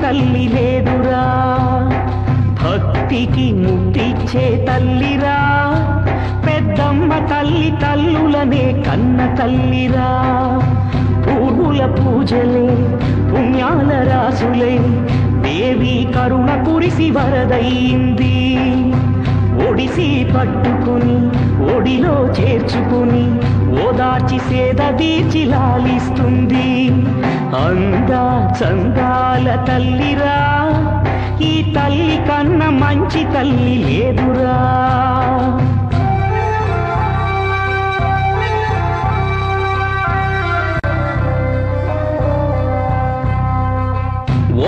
తల్లి లేదురా, భక్తికి ముక్తిచ్చే తల్లిరా, పెద్దమ్మ తల్లి తల్లులనే కన్న తల్లిరా. పూర్వుల పూజలే పుణ్యాల రాసులే దేవి కరుణ కురిసి వరదయింది. ఒడిసి పట్టుకుని ఒడిలో చేర్చుకుని ఓదార్చి సేద తీర్చి లాలిస్తుంది. అందా చందాల తల్లిరా, ఈ తల్లి కన్న మంచి తల్లి లేదురా.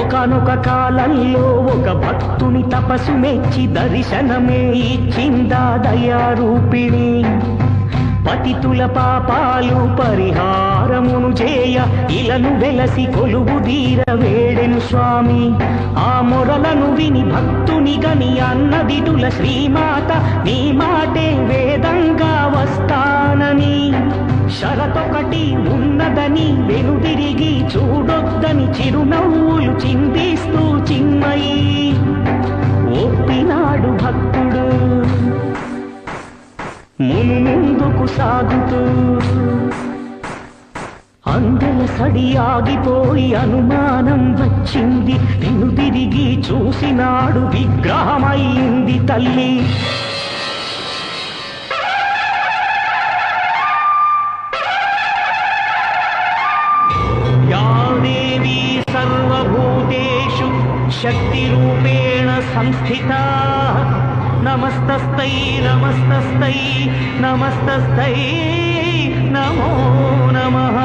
ఒకనొక కాలంలో ఒక భక్తుని తపస్సు మెచ్చి దర్శనమే ఇచ్చిందా దయారూపిణి. పతితుల పాపాలు పరిహారమును చేయ ఇలను వెలసి కొలువు దీర వేడెను స్వామి. ఆ మొరలను విని భక్తుని గని అన్నదిటుల శ్రీమాత, నీ మాటే వేదంగా వస్తానని. షరతొకటి ఉన్నదని వెనుదిరిగి చూడొద్దని చిరునవ్వులు చిందిస్తూ చిన్మయి ఒప్పినాడు భక్తుడు. ముందుకు సాగుతూ అందెల సడి ఆగిపోయి అనుమానం వచ్చింది. వెనుదిరిగి చూసినాడు విగ్రహమైంది తల్లి. సర్వభూతేషు శక్తి రూపేణ సంస్థితా, నమస్తస్తై నమస్తస్తై నమస్తస్తై నమో నమః.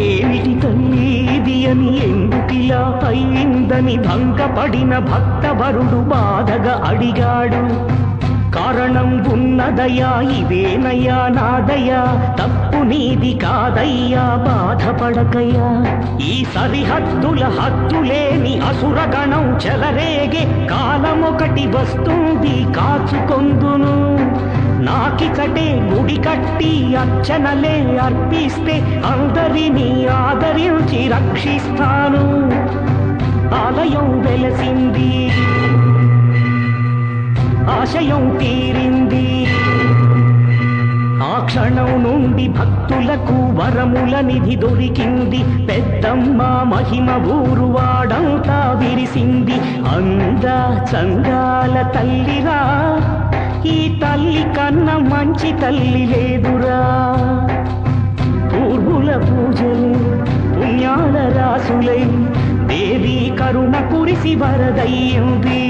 ఏమిటి తల్లి ఇది అని ఎందుకిలా అయిందని భంగపడిన భక్తవరుడు బాధగా అడిగాడు. కారణం ఉన్నదయా, ఇదేనయ్యా నాదయా, తప్పు నీది కాదయ్యా, బాధపడకయ్యా. ఈ సరిహద్దుల హద్దులేని అసురగణం చెలరేగే కాలమొకటి వస్తుంది, కాచుకొందును. నాకికటే గుడి కట్టి అర్చనలే అర్పిస్తే అందరినీ ఆదరించి రక్షిస్తాను. ఆలయం వెలసింది, ఆశయం తీరింది. ఆ క్షణం నుండి భక్తులకు వరముల నిధి దొరికింది. పెద్దమ్మ మహిమ ఊరు వాడంతా విరిసింది. అందా చందాల తల్లిరా, ఈ తల్లి కన్న మంచి తల్లి లేదురా. పూర్వుల పూజలు పుణ్యాల రాసులై దేవి కరుణ కురిసి వరదయ్యింది.